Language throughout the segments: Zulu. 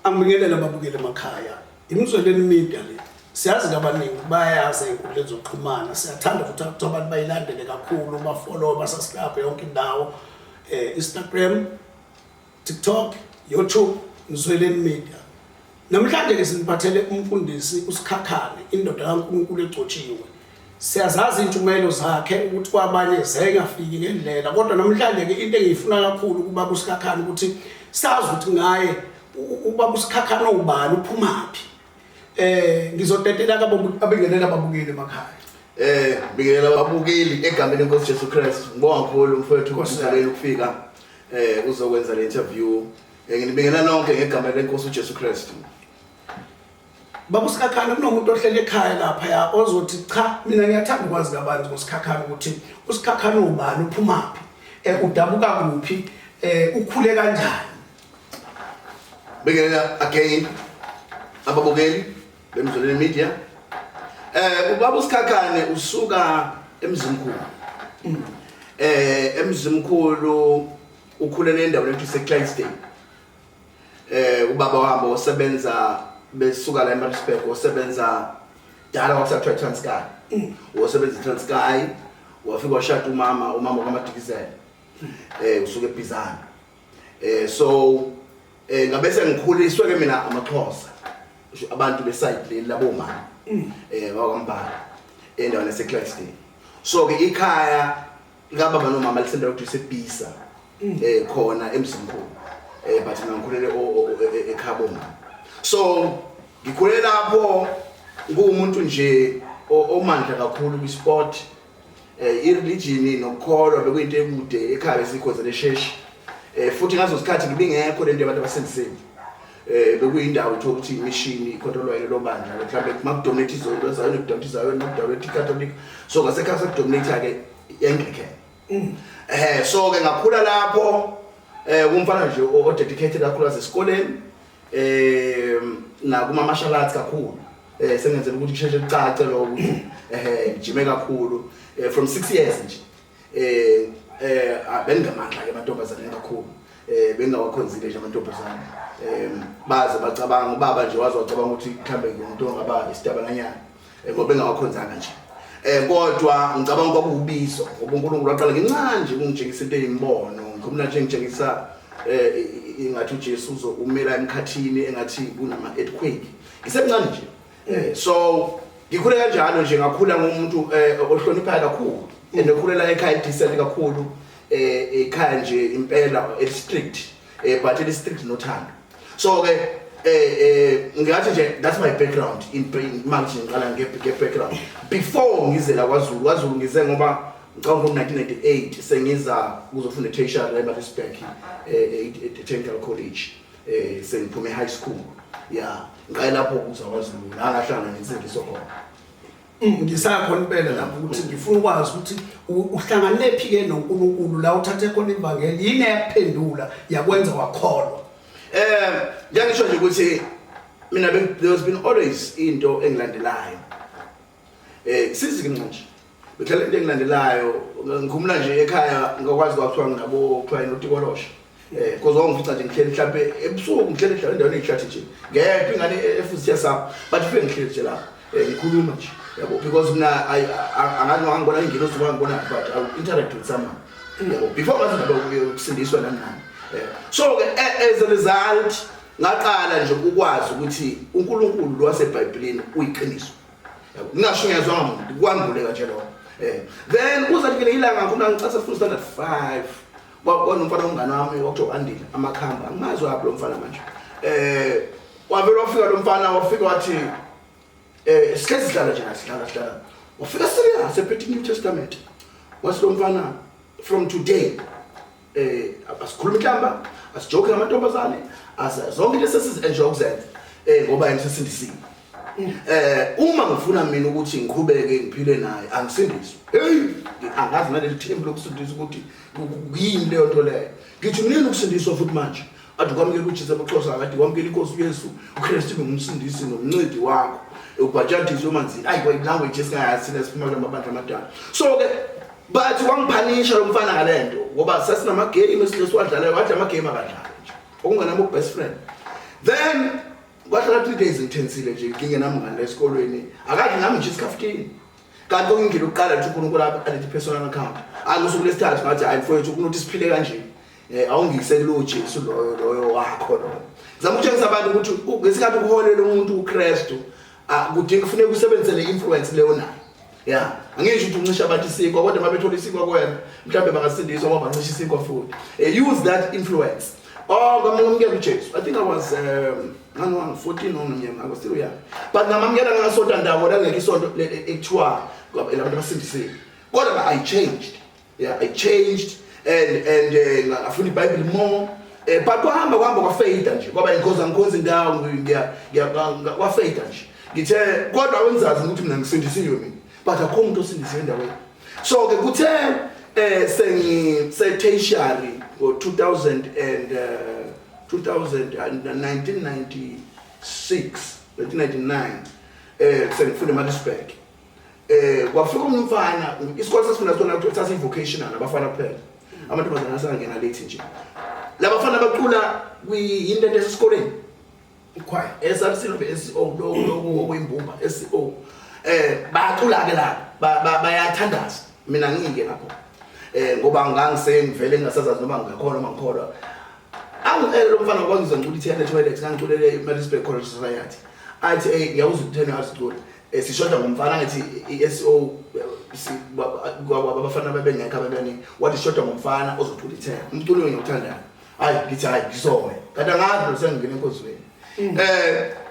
angibingelela ababukeli emakhaya imizweleni media le siyazi kabaningi bayazi inkundla zokuxhumana siyathanda futhi ukuthi abantu bayilandele kakhulu bafollow basubscribe yonke indawo Instagram TikTok YouTube Mzweleni Media namhlanje ke siniphathele umfundisi uSikhakhane indoda kaNkulunkulu egcotshiwe siyazazi intshumayelo zakhe ukuthi kwabanye zengafiki ngendlela kodwa namhlanje ke into engiyifuna kakhulu kuba uSikhakhane ukuthi sazi ukuthi ngaye ubaba uSikhakhane ubani uphumaphi ngizotetela abingelela ababukeli emakhaya bingelela ababukeli egameni lenkosi Jesu Christ ngibonga kakhulu mfowethu kusalele ukufika uzokwenza le interview nginibingelela lonke ngegameni lenkosi Jesu Christ Baba uSikhakhane kunomuntu ohlele ekhaya lapha ya ozothi cha mina ngiyathanda ukwazi kabanzi ngoSikhakhane ukuthi uSikhakhane ubani uphumaphi udabuka kuphi ukhule kanjani bingelela again ababukeli bemzweleni media ubaba uSikhakhane usuka eMzimkhulu eMzimkhulu ukhulele endaweni ethi seClydesdale ubaba wami osebenza besuka la eMaritzburg osebenza dala wasathiwa Transkei osebenza Transkei wafika washada umama kaMadikizela usuka eBizana so ngabese ngikhuliswe ke mina amaXhosa abantu beside leli labomama wakwambala endaweni yaseClydesdale so ke ikhaya likababa nomama lisenda ukuthi seBisa khona eMzimkhulu but mina ngikhulele eKhaboma so ngikhulele lapho ngumuntu nje omandla kakhulu kwisport ireligion nokukholwa bekuyinto ekude ekhaya besikhoze lesheshi futhi ngazo isikhathi ngibingekho lento abantu abasendiseni bekuyindawo ukuthi imishini icontrolwayo lobandla mhlawumbe makudonate izinto zayo nokudonate izayo nokudonate iCatholic so ngasekhaya sekudonate ke Anglican so ke ngakhula lapho umfana nje o-dedicated kakhulu asesikoleni na kuma martial arts kakhulu sengenzela ukuthi kusheshe kucace lo ukuthi ngijime kakhulu from 6 years nje bengamandla ke amantombazane kakhulu bengawakhonzile nje amantombazane baze bacabanga ubaba nje wazi wacabanga ukuthi mhlambe umuntu ongaba isitabanyana ngoba bengawakhonzanga nje kodwa ngicabanga kwaba ubizo ngoba uNkulunkulu waqala ngincane nje ungitshengisa into eyimbono ngikho nje ngitshengisa ingathi uJesu umela emkhathini engathi kunama earthquake ngisemncane nje so ngikhule kanjalo nje ngakhula ngomuntu ohloniphayo kakhulu enokhulela ekhaya decent kakhulu ekhaya nje impela strict but strict nothando so ke ngathi nje that's my background in manje ngiqala nge-background before ngize la kwaZulu ngize ngoba ngicabanga ngo-1998 sengiza kuzofunda tertiary eMaritzburg Technical College sengiphume high school yeah ngaqala lapho kuza kwaZulu la ngahlangana nensindiso khona ngisakhona impela lapho ukuthi ngifuna ukwazi ukuthi uhlangane phi ke noNkulunkulu la uthathe khona ivangeli yini yakuphendula yakwenza wakholwa ngisho nje ukuthi mina there's been always into engilandelayo sizike manje bekhale into engilandelayo ngikhumula nje ekhaya ngakwazi kwakuthiwa nginabo kuthiwa notikolosha because ongifica nje ngihleli mhlawumbe ebusuku ngihleli mhlawumbe endaweni eyihlathi nje ngekho ingane efuthi sami but ufike ngihleli nje la ngikhuluma nje yabo because mina angathi ngibona ingelo sokuba ngibona but I interact with someone yabo before ngathi ngabe ukusindiswa nami so ke as a result ngaqala nje ukwazi ukuthi uNkulunkulu lo waseBhayibhelini uyiqiniso yabo ngingashunyezwa ngamuntu kwanguleka nje lo then kuzathi ke ilanga ngifuna ngicasa full standard 5 kwabona umfana ongane wami wakuthiwa Andile amakhamba angimazi lapho lo mfana manje wavela wafika lo mfana wafika wathi sikhathi sidlala nje sidlala wafika serious ephethe New Testament wasilo mfana from today asikhuluma inhlamba asijoke namantombazane zonke lesi sizenjoy ukuzenza ngoba ngisesindisile uma ngifuna mina ukuthi ngiqhubeke ngiphile naye angisindiswe angazi naleli thembu lokusindiswa ukuthi kuyini leyo nto leyo ngithi mina ukusindiswa futhi manje ade kwamukela uJesu amaXhosa akade kwamukela inkosi uYesu uKristu ngumsindisi nomncedi wakho ubhajantiswe emanzini ayi language esingayazi sina siphuma lamabandla amadala so ke bathi wangiphanisha lo mfana ngalento ngoba sasinama game esilesiwadlalayo wathi ama game akadlala nje okunganami best friend Then kwahlala 3 days intensile nje ngingenami ngane esikolweni akade ngami nje isikhaftini kanti ngingile uqala nje uNkulunkulu alethi personal account akusuku lesithathu ngathi ayifowethu kunothi siphile kanje awungiyisele lo Jesu loyo wakho lo ngizama ukutshengisa abantu ukuthi ngesikhathi ukuholela umuntu uKristu kudinga kufanele usebenzele influence leyo nayo yeah angisho ukuthi uncisha abantu isiko kodwa mabethola isiko kwena mhlambe bangasindiswa ngoba bancisha isiko futhi use that influence ngamamukela uJesu I think I was 14 nomnyaka I was still young but ngamamukela ngasonto ndawo la ngeke isonto ekuthiwa labantu abasindisiwe kodwa I changed I changed and ngafunda iBhayibheli more but kwahamba kwa faith nje kwaba inkonzo indawo kwa faith nje ngithe kodwa wenzazi ukuthi mina ngisindisiwe mina but akho umuntu osindisiwe endaweni so ke kuthe tertiary ngo 1999 sengifunda eMaritzburg kwafika umfana isikole sesifunda sona ukuthi vocational abafana kuphela amantombazana asangena late nje labafana baqula kuyinto esikoleni ikhwaya esabisilo beSO lokuyimbumba SO baqula ke la bayathandaza mina ngike lapho ngoba ngangisengivele ngingasazazi noma ngingakhona noma ngikholwa angicela umfana kwangizwa ngicula ithele toilet ngangiculele eMaritzburg College Society athi ngiyawuza ukuthena asicula sishoda ngomfana ngathi iSO abafana babengekho ababeni wathi sishoda ngomfana ozocula ithele umculo ngiyothandayo hayi ngithi hayi ngisonge kanti angazi lo sengingena enkozweni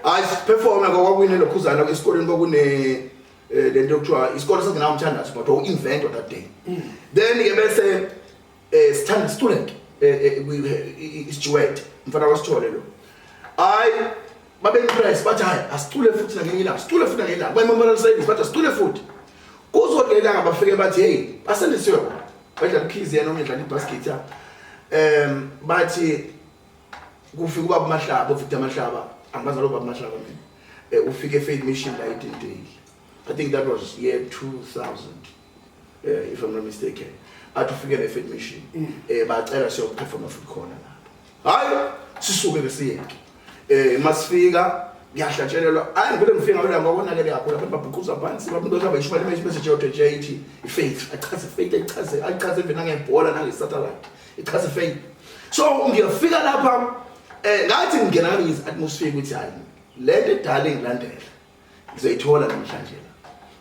I perform kwakwini lokhuzana esikoleni kwakune lento kuthiwa isikole sengenawo umthandazo but o invent that day then ke bese stand student isijwet mfana wasithole lo babe impress bathi hayi asicule futhi ngenye ilanga sicule futhi ngenye ilanga bayimamela service bathi asicule futhi kuzolela ngabafike bathi hey basendisiwe badla ukhizi yena omedlala ibasket ya bathi kufika ubaba Mahlaba ufika Mahlaba angazi lo baba Mahlaba mina ufike Faith Mission la idintile I think that was year 2000 if I'm not mistaken atufike le Faith Mission bacela siyoperforma futhi khona lapho hayi sisuke besiyeke masifika ngiyahlatshelelwa ngivele ngifika ngalo ngabonakele kakhulu abantu babhukuza phansi abantu abayishwa le message yote JT ifaith achaze faith achaze vena ngebhola nangesatellite ichaze faith so ngiyafika lapha ngathi ngingena kule atmosphere ukuthi hayi lento edala engilandela ngizoyithola namhlanje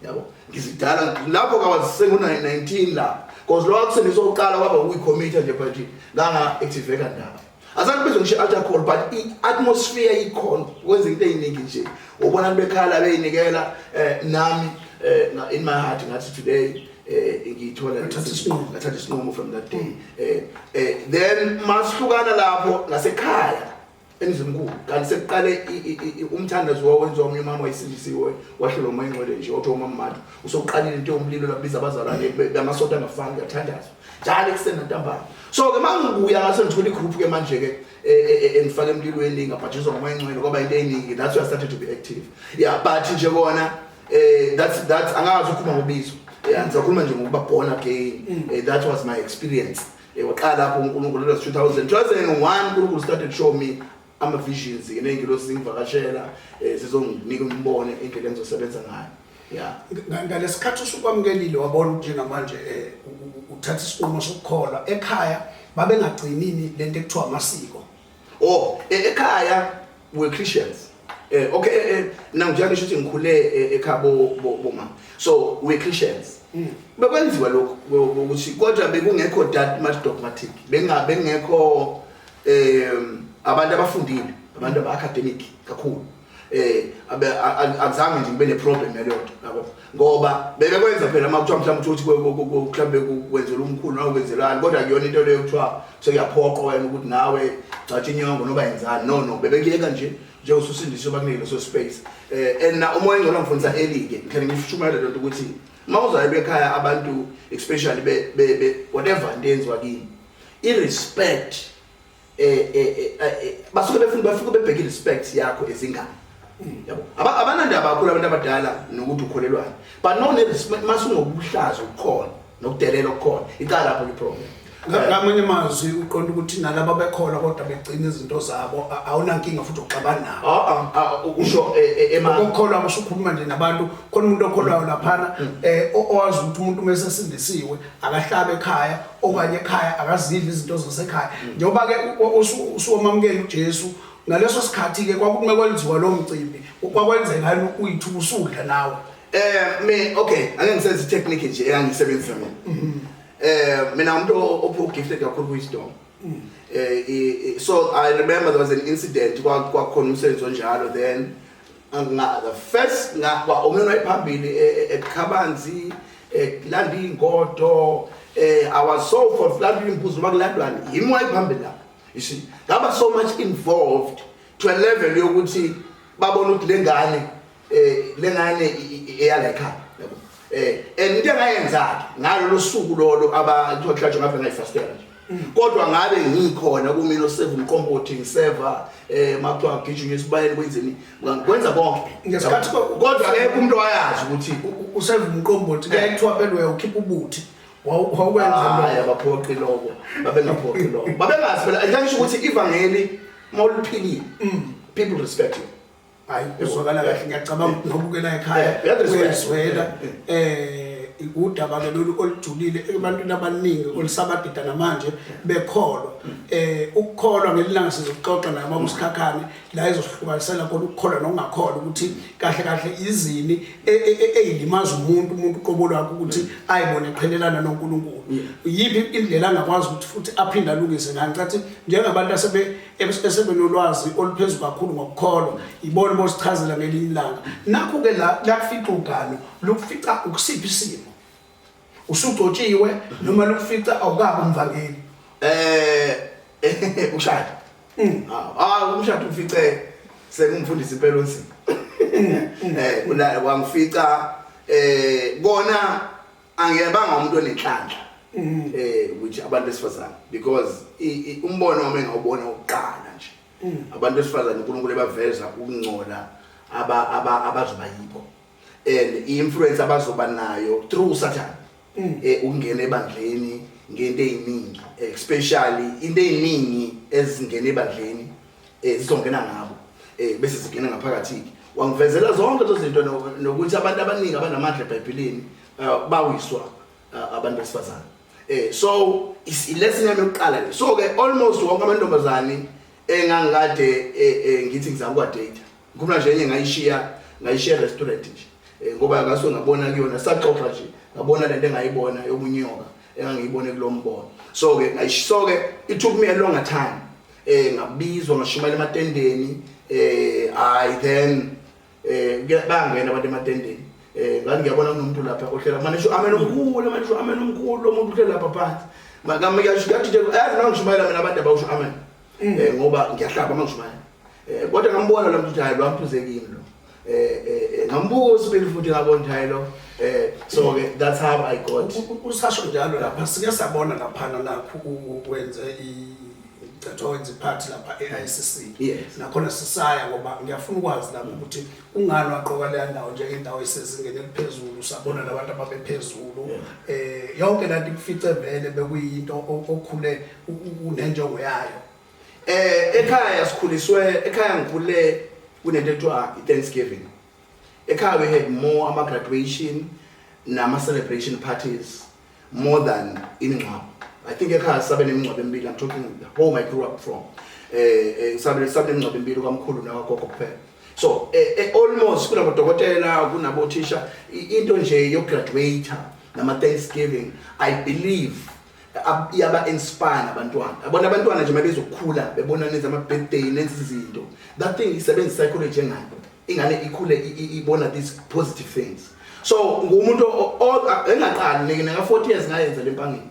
yabo ngizidala lapho kawasengu19 la because lo akusendisoqala kwaba ukuyicommit nje but nganga active kandaba azange bezongisho altar call but atmosphere ikhona kwenza into eziningi nje ubona abantu bekhala beyinikela nami in my heart ngathi today ngiyithola ngathatha isinqumo from that day then masihlukana lapho ngasekhaya enizimkhulu kanti sekuqale umthandazo wawenziwa umnye mama wayisindisiwe wahlelo umoya ngcwele nje othi umama Mathu usoqalile into yomlilo labiza abazalwane bamasonto angafani yathandazwa njalo ekusena ntambama so ke mangibuya ngase ngithola igroup ke manje ke engifaka emlilweni ngabhajiswa ngomoya ngcwele ngoba into eyiningi that's why I started to be active yeah but nje kona that's angazi ukukhuluma ngobizo ngizokhuluma nje ngokuba born again that was my experience waqala lapho uNkulunkulu 2001 uNkulunkulu started to show me ama visions ngengilosi ngivakashela sizonginika umbone indlela engizosebenza ngayo yeah ngalesikhathi usukwamkelile wabona ukuthi namanje uthatha isinqumo sokukholwa ekhaya babengagcinini lento ekuthiwa amasiko ekhaya we Christians okay now njengoba ngisho ukuthi ngikhule ekhabo boma so we Christians bekwenziwa lokho ukuthi kodwa bekungekho that much dogmatic bengekho abantu abafundile abantu aba-academic kakhulu azange nje ngibe ne-problem yalonto yabo ngoba bebekwenza phela uma kuthiwa mhlawumbe ukuthi mhlawumbe kwenzela umkhulu noma kwenzelani kodwa kuyona into leyo kuthiwa sekuyaphoqwa wena ukuthi nawe thatha inyongo noba yenzani no bebekuyeka nje ususindiswe bakunike leso space and umoya engcwele ngifundisa eli-ke ngikhe ngishumayela lento ukuthi uma uzayo ekhaya abantu especially be whatever into yenziwa kini irespect basuke bebheka irespect yakho ezingane yabo abanandaba kakhulu abantu abadala nokuthi ukholelwane but no mase unobuhlazo ukukhona nokudelela ukukhona icala lapho iproblem ngamanye amazwi uqonda ukuthi nalabo bekhola kodwa begcina izinto zabo awunankinga futhi uxabana nabo usho ukukholwa usukhuluma nje nabantu khona umuntu okholwayo laphana owazi ukuthi umuntu mase sindisiwe akahlabe ekhaya okanye ekhaya akazidli izinto zasekhaya njengoba ke usuwamamukela uJesu ngaleso sikhathi ke kwakume kwenziwa lo mcimbi kwakwenzeka uyithuka usudla nawe okay angeke ngisenze technique nje engangisebenzisa mina mina umuntu gifted kakhulu wisdom so I remember there was an incident kwakhona umsebenzi onjalo then the first umene wayiphambili ekhabanzi landa ingodo I was so for landa imbuzo bakulandwani yimi wayiphambili la you see ngaba so much involved to a level yokuthi babona ukuthi lengane eyala ekhaya yabo into engayenza ngalo losuku lolo abathwahlajwe ngabe ngayifastela nje kodwa ngabe ngikhona kumina o7 umqombothi ngiseva makuthiwa ngigijima esibayeni kwenzeni kwenza konke ngesikhathi kodwa ke umuntu wayazi ukuthi useva umqombothi kuyayithiwa phela ukhipha ubuthi wawukwenza lo abaphoqi lokho babengaphoqi lokho babengazi phela ngisho ukuthi ivangeli mawuliphilile people respect you hayi uzwakala kahle ngiyacabanga nobukela ekhaya uyezwela udaba lolu olujulile ebantwini abaningi olisabadida namanje bekholwa ukukholwa ngelilanga sizoxoxa nabo usikhakhane la izosihlukanisela khona ukukholwa nokungakholwa ukuthi kahle kahle izini eyilimaza umuntu qobo lwakhe ukuthi ayibone eqhelelana noNkulunkulu yipi indlela angakwazi ukuthi futhi aphinda alungise ngicathi njengabantu esebenolwazi oluphezulu kakhulu ngokukholwa ibona bosichazela ngelinye ilanga nakho ke la kufica ugano lokufica ukusiphi isimo usucotshiwe noma lokufica awukabi umvangeli ushada umshado ufice sengumfundisi impela onsini wangifica kona angiyabanga umuntu onenhlanhla which abantu besifazana because umbono wami ngawubona uqala nje abantu besifazana uNkulunkulu ebaveza ukungcola abazoba yibo and influence abazoba nayo through Satan ungena ebandleni ngento eziningi especially into eziningi ezingena ebandleni zizongena ngabo bese zingena ngaphakathi wangivezela zonke lezo zinto nokuthi abantu abaningi abanamandla eBhayibhelini bawiswa abantu besifazana so lesson yami yokuqala so ke almost wonke amantombazane engangikade ngithi ngizama kwa date ngikho nje enye ngayishiya restaurant nje ngoba ngaso ngabona kuyona saxoxa nje ngabona lento engayibona yomunyoka engangiyibone kulombono so ke it took me a longer time ngabizwa ngashumela ematendeni I then bangena abantu ematendeni ngathi ngiyabona umuntu lapha ohlela manje sho amen omkhulu umuntu uhlela lapha phansi magama ngiyashiyathi nje yazi nangishumela mina abantu abawusho amen ngoba ngiyahlaba mangishumayela kodwa ngambona lo muntu hayi lwamphuzekile lo ngambuza sibili futhi ngabona hayi lo so that's how I got usasho njalo lapha sike sabona lapha lapho ukwenze wenza iphathi lapha eICC nakhona sisaya ngoba ngiyafuna ukwazi lapho ukuthi ungani waqoka le ndawo nje indawo esezingene eliphezulu sabona labantu ababephezulu yonke lanto kufice vele bekuyinto okhule unenjongo yayo ekhaya ngikhule kunento ethiwa Thanksgiving ekhaya we had more ama graduation nama celebration parties more than ingcwabo. I think ekhaya sabe nemingcwabo emibili. I'm talking the home I grew up from sabe nemingcwabo emibili kamkhulu nakagogo kuphela. So almost kunabodokotela kunabothisha into nje yo graduator nama Thanksgiving I believe iyaba inspire abantwana abona abantwana nje mabezokhula bebona nenza ama birthday nenza izinto that thing isebenza psychology engane ingane ikhule ibona these positive things so ngumuntu engaqali ngeke nga 40 years ngayenza lempangeni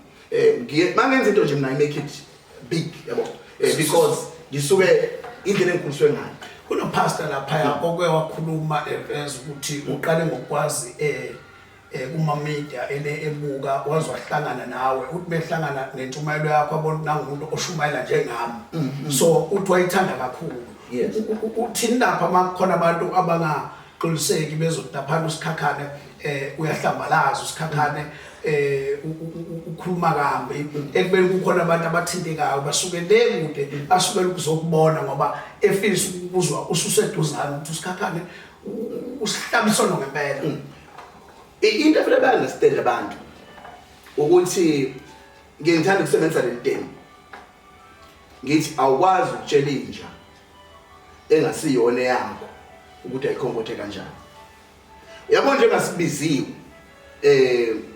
mangenza into nje mina I make it big yabo because ngisuke indlela engikhuliswe ngayo kuno pastor lapha okwe wakhuluma eveze ukuthi uqale ngokwazi kuma media ebuka wazwahlangana nawe uthi behlangana nentshumayelo yakho abona nangumuntu oshumayela njengami so uthi wayithanda kakhulu uthini lapha makukhona abantu qiniseki bezodaphana usikhakhane uyahlambalaza usikhakhane ukhuluma kambi ekubeni kukhona abantu abathintekayo basuke le kude asukela ukuzokubona ngoba efisa ukuzwa ususeduzana ukuthi usikhakhane usihlabisona ngempela. Into efuna ba-understand abantu ukuthi ngithanda ukusebenzisa le nto ngithi awukwazi ukutshela inja engasiyona yakho ukuthi ayikhompothe kanjani. Uyabona njengasibiziwe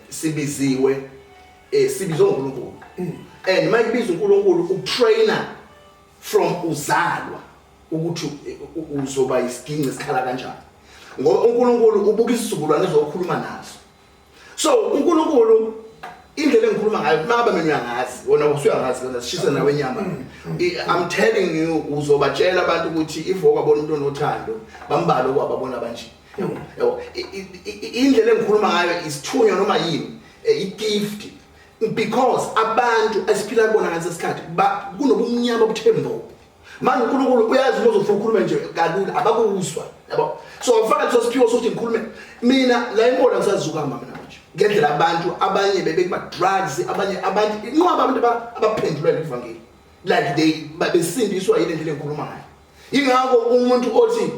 sibiziwe sibizwe uNkulunkulu and mayibiza uNkulunkulu ukutrainer from uzalwa ukuthi uzoba isiginci esikhala kanjani ngoba uNkulunkulu ubuka isizukulwane ezokhuluma naso. So uNkulunkulu indlela engikhuluma ngayo maba mina uyangazi wona usuyangazi ngoba sishisa nawe enyama. I'm telling you uzobatshela abantu ukuthi if okwabona umuntu onothando bambalo kwababona banje. Yabo indlela engikhuluma ngayo isithunywa noma yini igift because abantu asiphila kubona ngasesikhathi kunobumnyama obuthembo. Manje uNkulunkulu uyazi ukuthi uzokhuluma nje kalula abakuzwa yabo. So ufaka leso siphiwo sokuthi ngikhulume mina la imola ngisazizuka mina manje ngendlela abantu abanye bebekuba drugs abanye abantu inqwaba abantu abaphendulwa evangeli like they besindiswa yile ndlela engikhuluma ngayo. Ingakho umuntu othi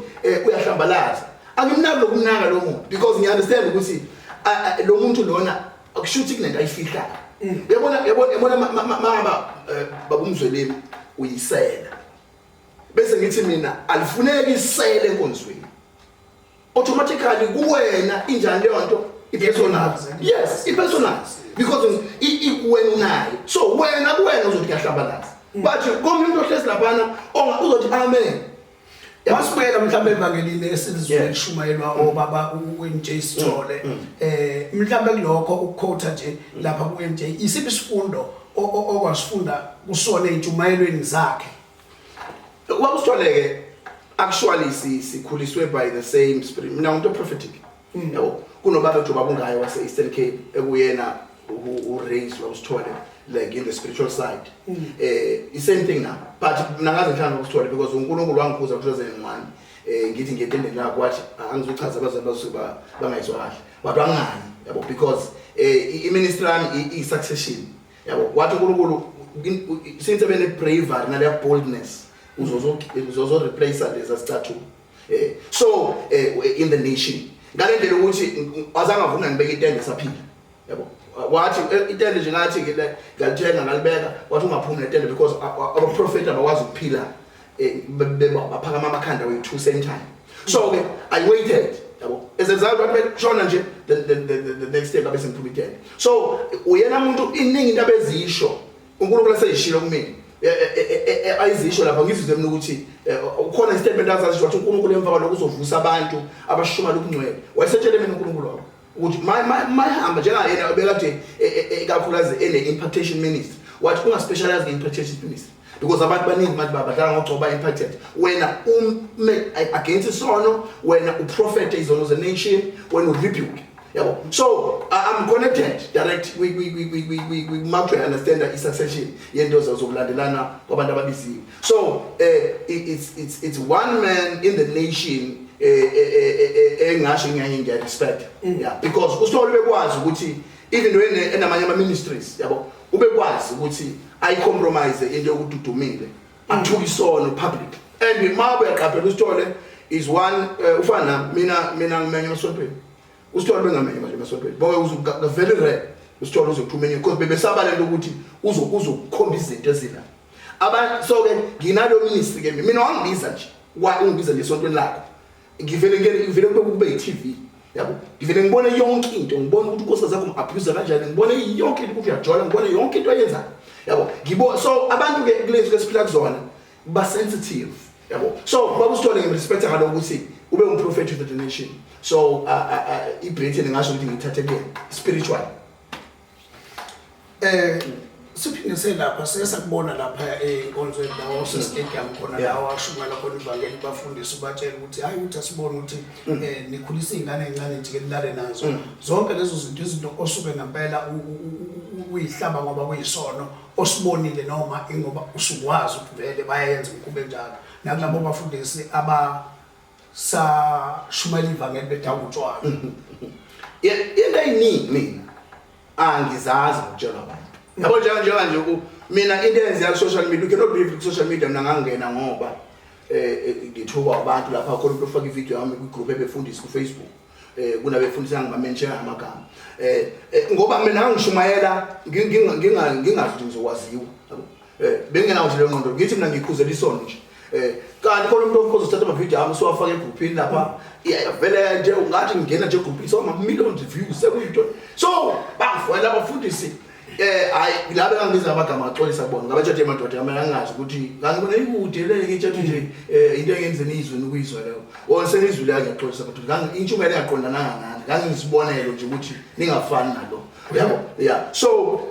uyahlambalaza angimnaki lokunaka lo muntu because ngiunderstand ukuthi lo muntu lona akushuthi kunento ayifihlayo. Yabona mama babumzwelemi uyisela bese ngithi mina alifuneki isele enkonzweni automatically kuwena injani leyo nto ipersonal. Yes, ipersonal because wena unayo so wena uzothi kuyahlambalaza but koma umuntu ohlezi laphana uzothi amen. Masibuyela mhlawumbe evangelini esizwe lishumayelwa obaba uNJ Sithole mhlawumbe kulokho ukukhotha nje lapha kuNJ isiphi isifundo okwasifunda kusona ezintshumayelweni zakhe. Wabusitholeke actually sikhuliswe by the same spirit mina umuntu prophetic yabo kunobaba uJoba bungayo wase Eastern Cape ekuyena raised wabusithole like in the spiritual side. The same thing now but mina ngaze ngithanda ukusithola because uNkulunkulu wangikhuza ngo2001 ngithi ngiyentende la kwathi angizochaza abazaba bangayizwa kahle but wangani yabo because iministry yami i-succession yabo wathi uNkulunkulu since bene bravery nale boldness uzozo replace leza statue so in the nation ngalendlela ukuthi azangavuna ngibeke itende saphila yabo wathi itende nje ngathi ngalithenga ngalibeka wathi ungaphumi netende because aba prophet abakwazi ukuphila baphakama amakhanda we2 same time. So I waited yabo ezenzalo bathi beshona nje the next day babe sengiphuma itende. So uyena umuntu iningi into abezisho uNkulunkulu aseyishilo kumina ayizisho lapha ngizizwe mina ukuthi ukhona istatement azasho wathi uNkulunkulu emva kwalokho uzovusa abantu abashuma lokungcwele wayesetshele mina uNkulunkulu wakho ukuthi my hamba njengayena obekade kakhulukazi ene-impartation ministry wathi ungaspecialize nge-impartation ministry because abantu baningi manje babadala ngogcoba impacted wena against isono wena uprofete izono ze nation wena urebuke yabo. So I'm connected direct we must understand that succession yento zokulandelana kwabantu ababiziwe. So it's one man in the nation engasho ngiya respect yeah because usithole bekwazi ukuthi even when enamanye ama ministries yabo ubekwazi ukuthi I compromise into yokududumile athuka isono public and mabe yaqaphela usithole is one ufana mina ngimenya esontweni usithole bengamenye manje esontweni bonke uzuka very rare usithole uzothumenya because bebesaba lento ukuthi uzokukhombisa izinto ezila aba so ke nginalo ministry ke mina wangibiza nje ungibiza nje esontweni lakho ngivele kube yi-TV yabo ngivele ngibone yonke into ngibone ukuthi inkosi zakho ngiabuse kanjani ngibone yonke into ukuthi uyajola ngibone yonke into ayenzayo yabo so abantu ke kulezi kwesiphila kuzona ba sensitive yabo so babusithole ngirespect ngaloko ukuthi ube umprofeti of the nation so iBritain ngasho ukuthi ngithathe kuye spiritual siphindise lapha sesakubona lapha enkonzweni lawo sesitadium khona la washumela khona ivangeli bafundisa ubatshela ukuthi hayi uthi asibone ukuthi nikhulisa izingane ezincane nje kelale nazo zonke lezo izinto osuke ngempela uyihlaba ngoba kuyisono osibonile noma ingoba usukwazi ukuthi vele bayenza ukube njalo nakulabo bafundisi sa shumela ivangeli bedawula utshwala. Into eyiningi mina angizazi ngokutshela abantu. Yabo njenga nje mina into eyenziwa ku social media, you cannot believe ku social media mina ngangena ngoba ngithuka abantu lapha khona umuntu ofaka ivideo yami ku group ebefundisa ku Facebook. Kunabefundisa ngimamention amagama. Ngoba mina ngangishumayela ngingazi ngizokwaziwa. Bengenawo nje le ngqondo ngithi mina ngikhuzela isono nje. Kanti khona umuntu ofuna ukuthatha ama video ami siwafaka egroupini lapha vele nje ungathi ngena nje egroupini so millions of views sekuyinto. So bafuna abafundisi hayi labe ngangibiza amagama axolisa bona ngabatshathe emadoda mina ngingazi ukuthi ngangibona ikude le ngitshathe nje into engenzeni izweni ukuyizwa leyo wona senizwile ngiyaxolisa kodwa intshumayelo yaqondana ngani ngangisibonelo nje ukuthi ningafani nalo yabo so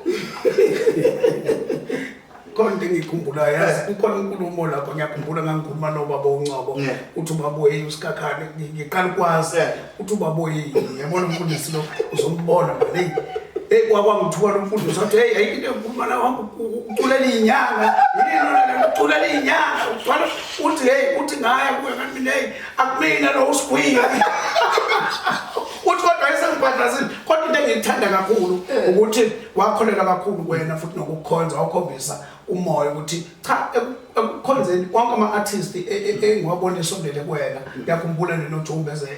konke ngikhumbula yazi ukhona unkulumo lapho ngiyakhumbula ngangikhuluma nobaba uNcabo uthi ubaboyi usikhakhane ngiqala ukwazi uthi ubaboyi yabona umfundisi lo uzombona manje kwakwangithuka lo mfundisi wathi hey ayike into engikhuluma la wangu uculela inyanga yini lo uculela inyanga uthi hey uthi ngaya kuye kanti mina hey akumina lo usigwini uthi kodwa esengibhadazini kodwa into engiyithanda kakhulu ukuthi wakholela kakhulu wena futhi nokukhonza wakhombisa umoya ukuthi cha ekukhonzeni wonke ama-artist engiwabona esondele kuwena ngiyakhumbula nenoJombeze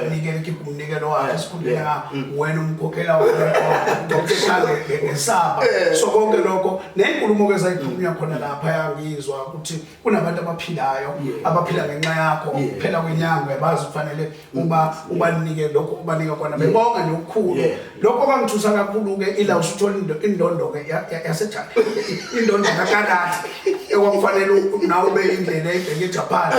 nikele khipha umnikelo wakhe esikhundleni wena umkhokhela ngesaba so konke lokho nenkulumo ke zayikhulunywa khona lapha yangizwa ukuthi kunabantu abaphilayo abaphila ngenxa yakho phela kwenyanga uyabazi kufanele ubanike lokho ubanika kona bebonga nokukhulu lokho kangithusa kakhulu ke ila usuthola indondo ke yaseJapan indondo kaKarate ekwakufanele nawe beindlela ebheke eJapan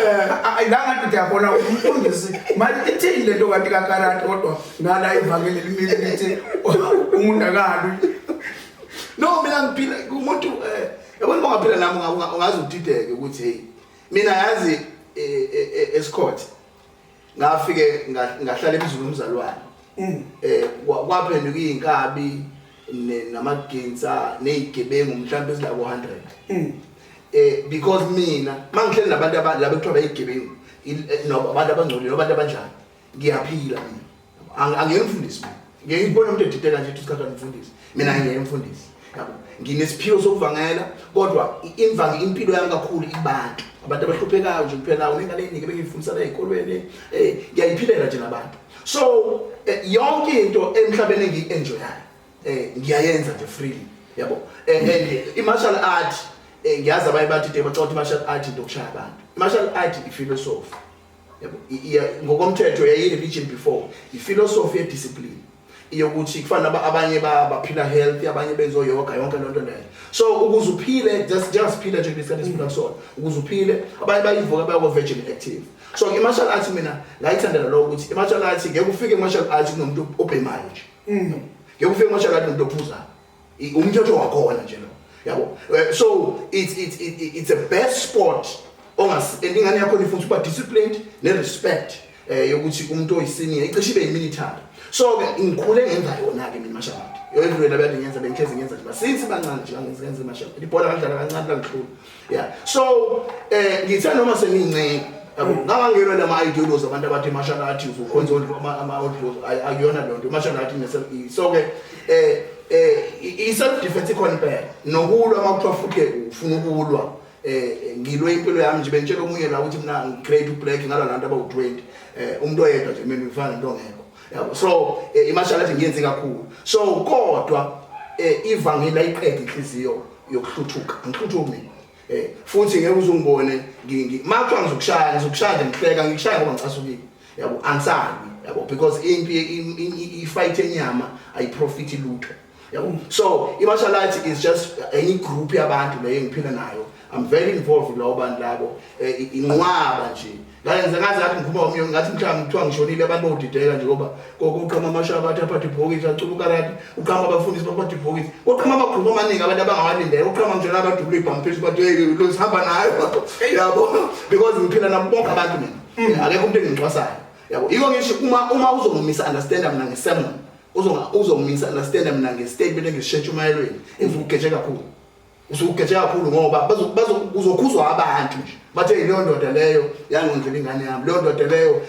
ayilanga nje yabona umfundisi manje ithini lento kanti kaKarate kodwa ngala ivangeli limile lithi umuntu akabi no mina ngiphila umuntu yabona bangaphila nami ungazi udideke ukuthi hey mina yazi eScott ngafike ngahlala emzulu nomzalwane kwaphenduka izinkabi namagensa nezigebengu mhlawumbe ezilabo 100 because mina mangihleli nabantu laba ekuthiwa bayigebengu nabantu abangcolile nabantu abanjani ngiyaphila mina angeke ngifundise mina ngiyibona umuntu edideka nje usikhathi ngifundise mina angeke ngifundise yabo nginesiphiwo sokuvangela kodwa imvangi impilo yami kakhulu ibantu abantu abahluphekayo nje kuphela unengane eningi bengifundisa la ezikolweni ngiyayiphilela nje nabantu so yonke into emhlabeni engiyenjoyayo ngiyayenza nje freely yabo and i-martial art ngiyazi abaye bathi bathi martial art into okushaya abantu martial art i-philosophy yabo ngokomthetho yayine-religion before i-philosophy ye-discipline iyokuthi kufana abanye baphila healthy abanye benzo yoga yonke lonto leyo so ukuze uphile just phila nje ngesikhathi esiphila kusona ukuze uphile abanye bayivuka bayako vegan active so i-martial art mina ngayithandela lokho ukuthi i-martial art ngeke ufike i-martial art kunomuntu obhemayo nje ngeke ufike i-martial art kunomuntu ophuzayo umthetho wakhona nje lo yabo so it's a best sport ingane yakho ifuna ukuba disciplined ne-respect yokuthi umuntu oyisenior icishe ibe yi-military so ke ngikhule ngenza yona ke mina martial art everywhere labantu ngenza bengikhezi ngenza nje since bancane nje ngenza martial art ibhola kanjalo kancane la ngikhulu yeah so ngithe noma sengincane ngangangena nama-ideologies abantu abathi martial art uzokhonza ama-outlaws akuyona lonto martial art so ke i-self-defense ikhona impela nokulwa uma kuthiwa futhi ufuna ukulwa ngilwe impilo yami nje bengitshela omunye la ukuthi mina ngi-grade black ngala lantu abawu-20 umuntu oyedwa nje mina ngifana nento ngekho yabo so i-martial art ngiyenze kakhulu so kodwa ivangeli ayiqede inhliziyo yokuhluthuka ngihluthuka mina futhi ngeke uzungibone makuthiwa ngizokushaya nje ngihleka ngikushaya ngoba ngicasukile yabo angisabi yabo because i-fight enyama ayiprofiti lutho yabo so i-martial art is just any group yabantu leyo engiphila nayo I'm very involved with labo bantu labo inqwaba nje ngayenza ngathi ngikhuluma omnye ngathi mhlawumbe kuthiwa ngishonile abantu bodideka nje ngoba kokuqhama amashabathi aphathe ibhokisi acula ukarati uqhama abafundisi baphathe ibhokisi uqhama abagrupu amaningi abantu abangawalindele uqhama nje labadubula ibhampisi bathi hey lo sihamba nayo yabo because ngiphila nabo bonke abantu mina akekho umuntu engicwasayo yabo yiko ngisho uma uzongimisunderstand mina ngesermon uzongimisunderstand mina ngestatement engisishentsha umayelweni emvuka ugeje kakhulu usugeje kakhulu ngoba uzokhuzwa abantu nje bathe leyo ndoda leyo yangondlela ingane yami leyo ndoda leyo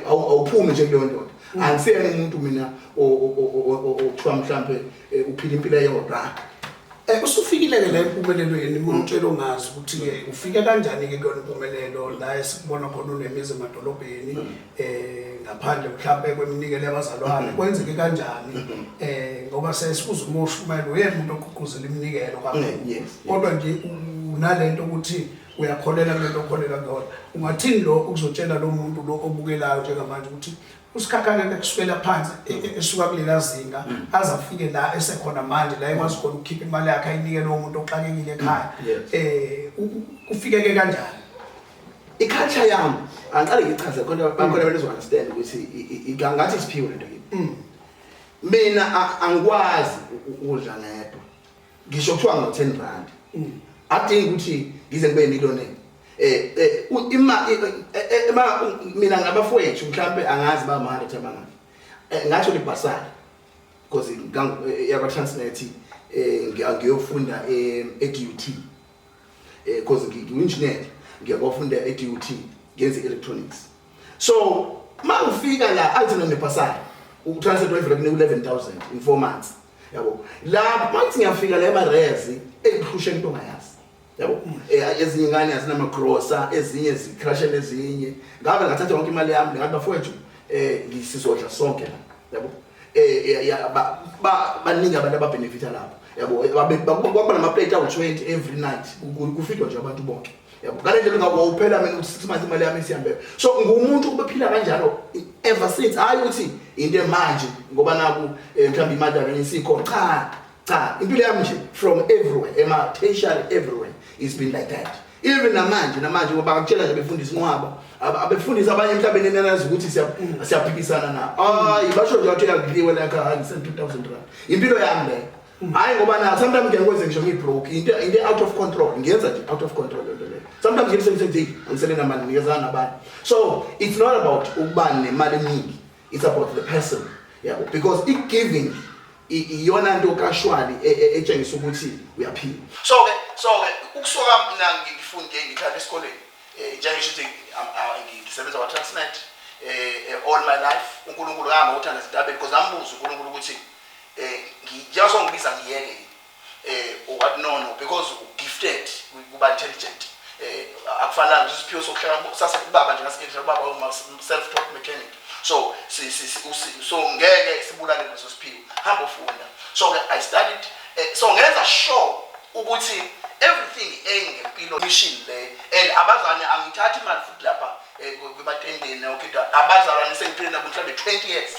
awuphumi nje kuleyo ndoda angisiyena umuntu mina okuthiwa mhlambe uphila impilo eyodwa. Usufikile ke la impumelelo yeni umuntu ongazi ukuthi ke ufike kanjani ke kuyona impumelelo la esibona khona unemizi emadolobheni ngaphandle mhlawumbe kweminikelo yabazalwane kwenzeke kanjani ngoba sesibuza uMoshumayela uyena umuntu oqhuquzela iminikelo kakhulu kodwa nje unalento ukuthi uyakholela kulento okholela kuyona ungathini lo ukuzotshela lo muntu lo obukelayo njengamanje ukuthi usikhakhane kusukela phansi esuka kulela zinga azafike la esekhona manje la ekwazi khona ukukhipha imali yakhe ayinike lo muntu oxakekile ekhaya kufike ke kanjani iculture yami angiqale ngichaze kodwa bakhona bezo understand ukuthi ngathi isiphiwe lento kimi mina angikwazi ukudla ngedwa ngisho kuthiwa ngo10 rand adingi ukuthi ngize ngibe millionaire mina ngabafowethu mhlambe angazi ba mali thamanga ngathi libhasari because yaba Transnet ngiyofunda eDUT because ngiengineer ngiyabafunda eDUT ngenze electronics so mangifika la athi ngebhasari uTransnet wayivela kune 11,000 in 4 months yabo la manje ngiyafika la emarezi ekhushe into ngayazi yabo ezinye ingane azinama grocer ezinye zicrashele ezinye ngabe ngathatha yonke imali yami ngathi bafowethu ngisizodla sonke la yabo baningi abantu ababenefita lapho yabo kwaba nama plate awu20 every night kufitwa nje abantu bonke yabo ngale ndlela ngawuphela mina u6 months imali yami isihambe so ngumuntu obephila kanjalo ever since hayi uthi into manje ngoba naku mhlawumbe imali yakhe isikho cha impilo yami nje from everywhere tertiary everywhere it's been like that even namanje ngoba akutshela nje befundisa inqwaba abefundisa abanye emhlabeni enazi ukuthi siyaphikisana na ibasho nje wathi yakudliwe la ka 2000 rand impilo yami le hayi ngoba na sometimes ngiyakwenza ngisho ngibroke into out of control ngiyenza nje out of control lento le sometimes ngisenze ngisele namali ngikezana nabantu so it's not about ukubani nemali eningi it's about the person yeah because it giving iyona nto casually etshengisa ukuthi uyaphila so ke ukusoka mina ngifunde ngihlala esikoleni njengisho ukuthi ngisebenza kwa Transnet all my life uNkulunkulu ngama uthanda izitabeni because ambuza uNkulunkulu ukuthi ngiyaso ngibiza ngiyeke what no because gifted kuba intelligent akufanele isiphiwo sokuhlala sase kubaba nje ngasikhetha ubaba self taught mechanic so so ngeke sibulale leso siphiwo hamba ufunda so I studied so ngenza sure ukuthi everything engempilo mission le and abazalwane angithathi imali futhi lapha kwematendeni okho abazalwane sengiphile nabo mhlawumbe 20 years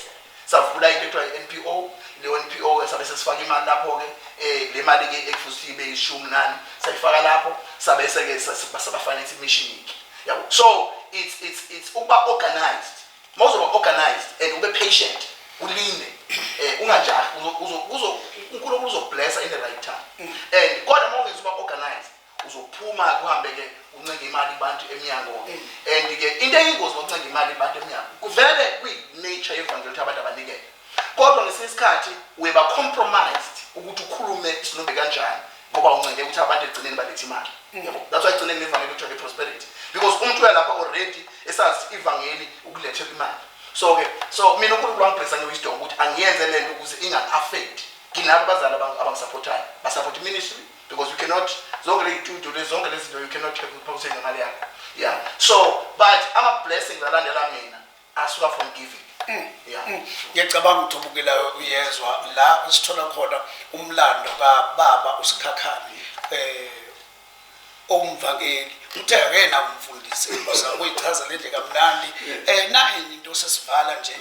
savula into ekuthiwa NPO le NPO esabe sesifaka imali lapho ke le mali ke ekufuthi ibe 18 sayifaka lapho sabe seke sabafinance mission yabo so it's uba organized most of organized and ube patient ulinde ungajahi uNkulunkulu uzoblessa in the right time and kodwa uma ungezuba organized uzophuma kuhambe ke uncenga imali abantu eminyango and ke into eyingozi ngokuncenga imali abantu eminyango kuvele kwi nature evangeli abantu abanikele kodwa ngesikhathi weba compromised ukuthi ukhulume isinombe kanjani ngoba uncenge ukuthi abantu egcineni balethe imali yabo that's why egcineni evangeli kuthiwa prosperity because umuntu uyalapha already esazi ivangeli ukulethela imali so mina uNkulunkulu wangiblessa ngewisdom ukuthi angiyenze lento ukuze ingaaffect kinabo abazali abangisupportayo basupport ministry because you cannot zonke lezinto you cannot have pause ngemali yakho yeah so but ama blessings alandela mina asuka from giving ngiyacabanga ukuthi ubukelayo uyezwa la sithola khona umlando kaBaba uSikhakhane omvangeli uthe akena umfundisi ngoba uyichaza lendle kamnandi na into sesivala nje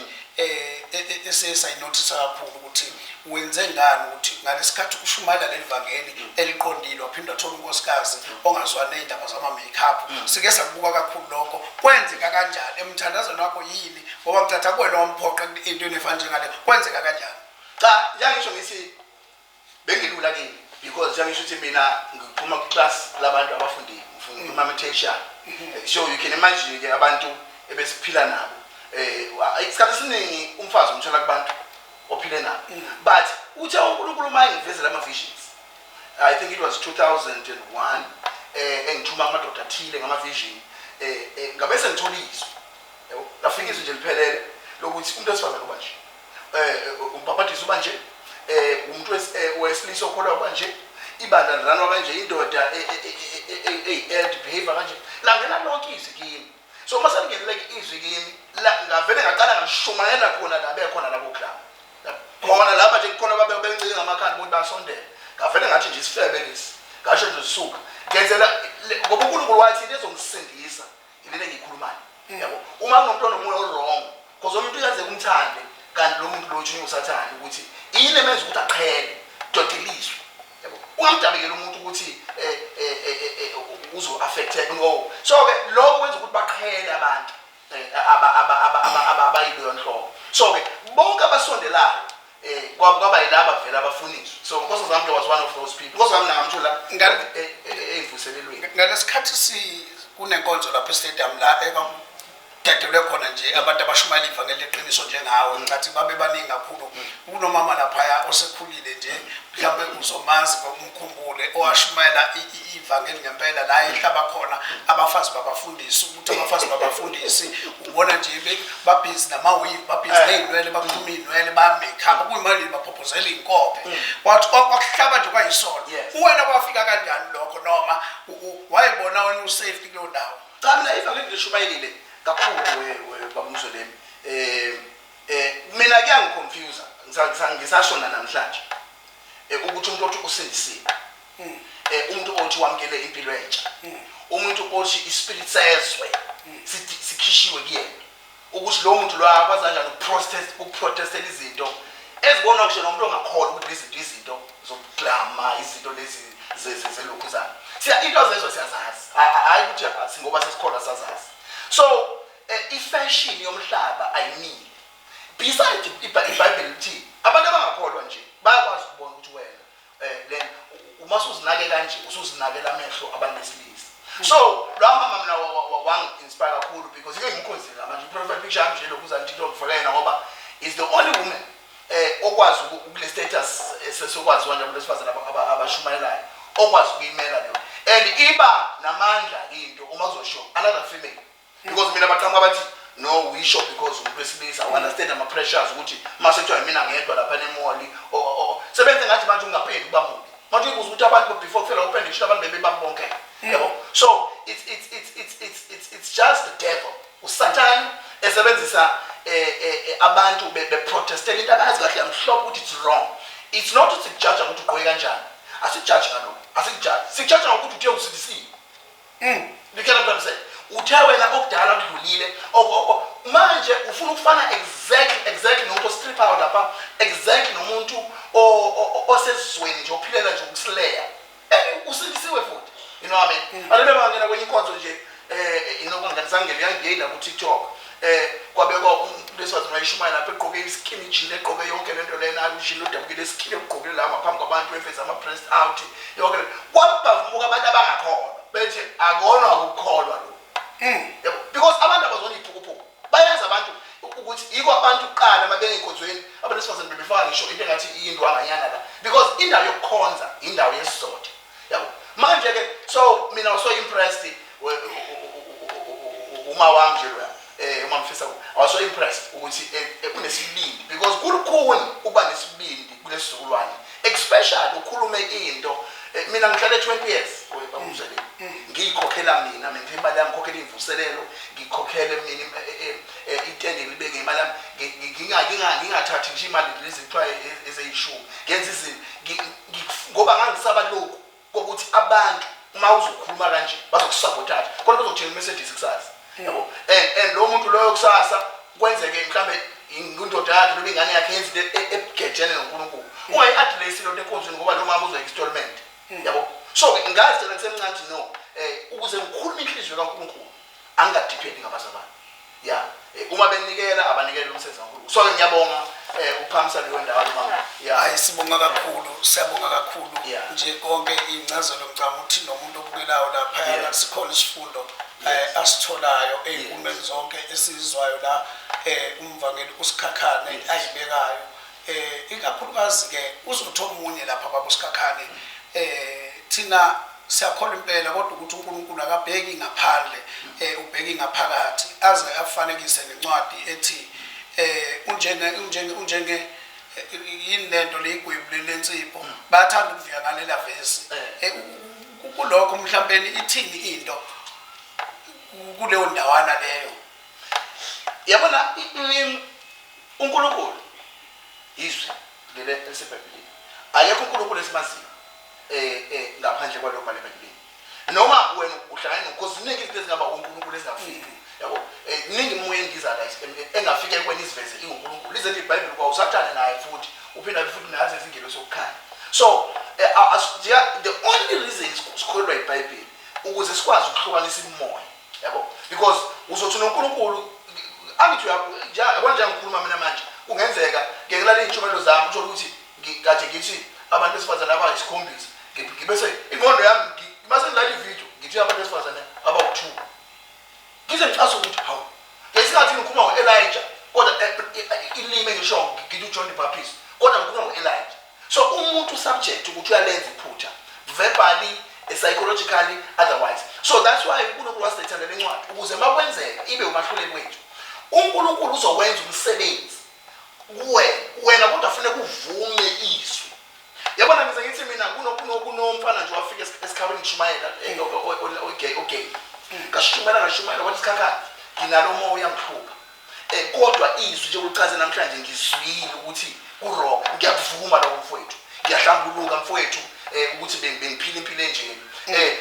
esesayinothisa kakhulu ukuthi wenze ngani ukuthi ngalesikhathi ukushumayela lelivangeli eliqondile waphinda wathola unkosikazi ongazwana nezindaba zama makeup sike sakubuka kakhulu lokho kwenzeka kanjani emthandazweni wakho yini ngoba mthatha kwena wamphoqa into enefana njengale kwenzeka kanjani cha ngisho ngithi bengilula kimi because ngisho ukuthi mina ngiphuma ku class labantu abafundile ngifunda imitation so you can imagine ke abantu ebesiphila nabo isikhathi esiningi umfazi umthola kubantu ophile nabo but uthe uNkulunkulu maye ngivezela ama visions I think it was 2001 engithuma amadoda athile ngama-vision ngabe sengithola izwi yabo lafika izwi nje liphelele lokuthi umuntu wesifazane uba nje umpapatisi uba nje umuntu wesilisa okholwa uba nje ibandla liranwa kanje indoda eyi-eld behavior kanje langena lonke izwi kimi so uma selingeneleke izwi kimi ngavele ngaqala ngishumayela khona la bekhona labo club khona lapha nje khona babencike ngamakhanda ukuthi basondele ngavele ngathi nje isifebe lesi ngasho nje sisuka ngenzela ngoba uNkulunkulu wathi into ezongisindisa ilele ngikhulumayo yabo uma kunomuntu onomoya wrong because umuntu uyaze kumthande kanti lo muntu lo uthi usathane ukuthi yini emenza ukuthi aqhele dodeliswe yabo ungamdabekela umuntu ukuthi uzo affected no so ke lokho kwenza ukuthi baqhele abantu abayileyo nhlobo so ke bonke abasondelayo kwaba yilaba vela abafuniswa so Nkosi Zami was one of those people Nkosi Zami nangamthola evuselelweni ngalesikhathi kunenkonzo lapha e-stadium la dadelwe khona nje abantu abashumayela ivangeli leqiniso njengawe ngathi babe baningi kakhulu kunomama laphaya osekhulile nje mhlawumbe uzomazi ngokumkhumbule owashumayela ivangeli ngempela la ehlaba khona abafazi babafundisi ukuthi abafazi babafundisi ubona nje babhizi namawivi babhizi ney'nwele bakhuluma iy'nwele bayamekha kuyimali baproposela iy'nkophe wathi kwakuhlaba nje kwayisono uwena kwafika kanjani lokho noma wayebona wena usafety kuleyo ndawo cha mina ivangeli lishumayelile kakhulu babumzolemi mina kuyangiconfuse ngisashona namhlanje ukuthi umuntu othi usindisiwe umuntu othi wamkele impilo entsha umuntu othi ispirit sezwe sikhishiwe kuyena ukuthi lo muntu lo akwazi kanjani ukuprotestela izinto ezibonwa kusho nomuntu ongakholwa ukuthi izinto zokuklama izinto lezi zelokhuzana into zezo siyazazi hayi ukuthi singoba sesikholwa sazazi so ifashion yomhlaba ayinile besides iBhayibheli lithi abantu abangakholwa nje bayakwazi ukubona ukuthi wena uma usuzinake kanje usuzinakela amehlo abantu besilisa so la mama mina wangi-inspire kakhulu because ngimkhonzile manje i-profile picture yami nje lokhu uzanti lokuvukela ngoba is the only woman okwazi ukule status esesokwazi kanje abantu besifazane abashumayelayo okwazi ukuyimela leyo and iba namandla into uma uzosho another female because mina baqhamuka bathi no we shop because umuntu wesilisa I understand ama pressures ukuthi mase kuthiwa mina ngedwa lapha nemoli sebenze ngathi manje ungapheli kuba mubi manje ubuza ukuthi abantu before kufela upende ngisho abantu bebabonke yabo so it's just the devil uSatan esebenzisa abantu beprotestela into abazi kahle amhlophe ukuthi it's wrong it's not to judge ukuthi uqoye kanjani asijudge ngalokho asijudge sijudge ngokuthi uthe usindisiwe likela mntwana say uthe wena okudala kudlulile manje ufuna ukufana exactly nomuntu ostrip out lapha exactly nomuntu osezweni nje ophilela nje ukusileya usindisiwe futhi you know what I mean alebe bangena kwenye inkonzo nje inokunganisangele yangena ku TikTok kwabekwa leswazi mayishumayela lapha egqoke iskin jean egqoke yonke lento lena ajile udabukile iskin egqoke la ngaphambi kwabantu efeza ama breast out yonke kwabavuka abantu abangakholwa bethe akona ukukholwa lo because abantu abazona iphukuphuku bayenza abantu ukuthi yiko abantu kuqala mabenge inkonzweni abantu besifazane bebefaka ngisho into engathi indwanganyana la because indawo yokukhonza indawo yesizotha yabo manje ke so mina was so impressed uma wami nje lo uma mfisa I was so impressed ukuthi unesibindi because kulukhuni ukuba nesibindi kulesizukulwane especially ukhulume into mina ngihlale 20 years babuzele ngiyikhokhela mina imali yami ngikhokhela imvuselelo ngikhokhele mina itende libeke imali yami ngingathathi nje imali lezi kuthiwa ezeyishumi ngenza izinto ngoba ngangisaba lokho ukuthi abantu uma uzokhuluma kanje bazokusabotage kodwa bazotshela messages kusasa yabo and lo muntu loyo kusasa kwenzeke mhlambe indoda yakhe lobe ingane yakhe yenze ebugejene noNkulunkulu ungayi-address lo enkonzweni ngoba lo mama uzo-experiment yabo so ngazi ngisemncane no ukuze ngikhulume inhliziyo kaNkulunkulu angadipheli ngabazalwane yeah uma benikela abanikele umsebenzi kaNkulunkulu so ngiyabonga uphamisa leyo ndawo mama hayi sibonga kakhulu siyabonga kakhulu nje konke incazelo ngicabanga ukuthi nomuntu obukelayo lapha sikhona isifundo asitholayo ey'nkulumeni zonke esizwayo la umvangeli uSikhakhane ayibekayo ikakhulukazi ke uzothola umunye lapha baba uSikhakhane thina siyakholwa impela kodwa ukuthi uNkulunkulu akabheki ngaphandle ubheki ngaphakathi aze afanekise nencwadi ethi unjenge yini lento leyigwebu lensipho bayathanda ukuvika ngalela vesi kulokho mhlawumbe ithini into kuleyo ndawana leyo yabona uNkulunkulu izwi lele elisebhayibhelini ayekho uNkulunkulu esimaziyo ngaphandle kwalokho eBhayibhelini noma wena uhlangana nonkosi ningi izinto ezingaba uNkulunkulu ezingafiki yabo ningi moya engiza la engafike kweni isiveze uNkulunkulu lize iBhayibheli kwa usathane naye futhi uphinda futhi nazo izingelo sokukhanya so the only reason sikholwa iBhayibheli ukuze sikwazi ukuhlukanisa imoya yabo because uzothi uNkulunkulu angithi yabona ngikhuluma mina manje kungenzeka ngekulala izitshumelo zami uthola ukuthi ngikade ngithi abantu besifazana abayisikhombisa ngibese inqondo yami mase ngilala ivideo ngithi abantu besifazana aba-2 ngize ngicasa ukuthi hawu ngesikhathi ngikhuluma ngo-Elijah kodwa ilimi engisho ngithi uJohn the Baptist kodwa ngikhuluma ngo-Elijah so umuntu subject ukuthi uyalenza iphutha verbally psychologically otherwise so that's why uNkulunkulu wasithanda lencwadi ukuze makwenzeka ibe umahluleli wethu uNkulunkulu uzokwenza umsebenzi wena kodwa kufanele kuvume izwi yabona ngize ngithi mina kunomfana nje wafika esikhabeni ngishumayela okay ngashumayela wathi sikhakha nginalo moya ngihluka kodwa izwi nje ulichaze namhlanje ngizwile ukuthi kurong ngiyakuvuma lokho mfowethu ngiyahlambuluka mfowethu ukuthi bengiphila impilo enjeni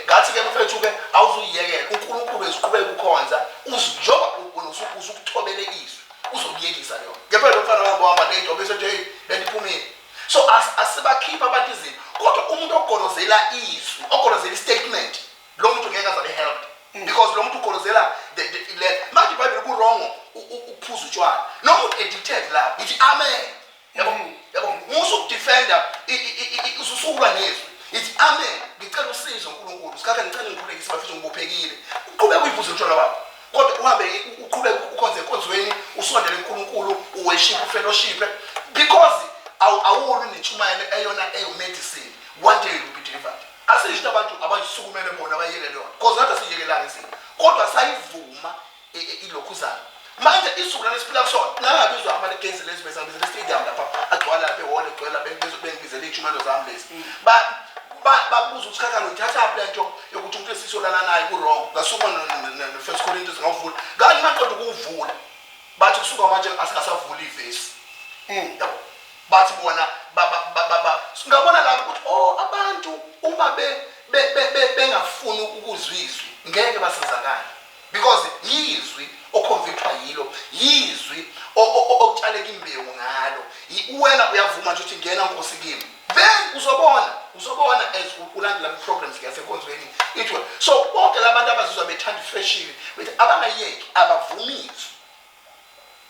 ngathi ke mfowethu ke awuzuyiyekela uNkulunkulu eziqhubeka ukukhonza uzoba uzukuthobele izwi uzobuyelisa leyo ngempela umfana wahamba lento bese nje bendiphumile so asibakhipha abantu izinto kodwa umuntu ogonozela izwi ogonozela istatement lo muntu ngeke azabe helped because lo muntu ugonozela the manje iBhayibheli ku-wrong ukuphuza utshwala no muntu addicted lapho ithi amen yabo musu ukudefenda ususulwa nezwi ithi amen ngicela usizo uNkulunkulu sikhathi ngicela ngikhulekise bafisho ngibophekile uqhubeka uyiphuza utshwala bakho kodwa uhambe uqhubeka ukhonze enkonzweni usondele uNkulunkulu uworship ufellowship because awulu nitshumayele eyona medicine one day will be delivered asisho abantu abasukumele bona bayekele yona because nathi siyekelana izinto kodwa sayivuma ilokhuzana manje isuku lesiphila kusona nangabizwa amalekezi lesibesa ngizele stadium lapha agcwala lapha ehole egcwala bengibizele ijumelo zami lezi babuza ukuthi khakha ngithatha apha lento yokuthi umuntu esisolana naye ku-wrong ngasukuma no-1 Corinthians ngawuvula ngani maqodo ukuvula bathi kusuka manje asingasavula ivesi yabo bathi bona ngabona lapho ukuthi abantu uma bengafuni ukuzwizwi ngeke basizakala because yizwi oconvictwa yilo yizwi okutshaleka imbewu ngalo wena uyavuma nje ukuthi ngena Nkosi kimi then uzobona as ulandela programs yasekonzweni ithiwe so bonke labantu abazizwa bethanda ifreshini bethi abangayeki abavumizwe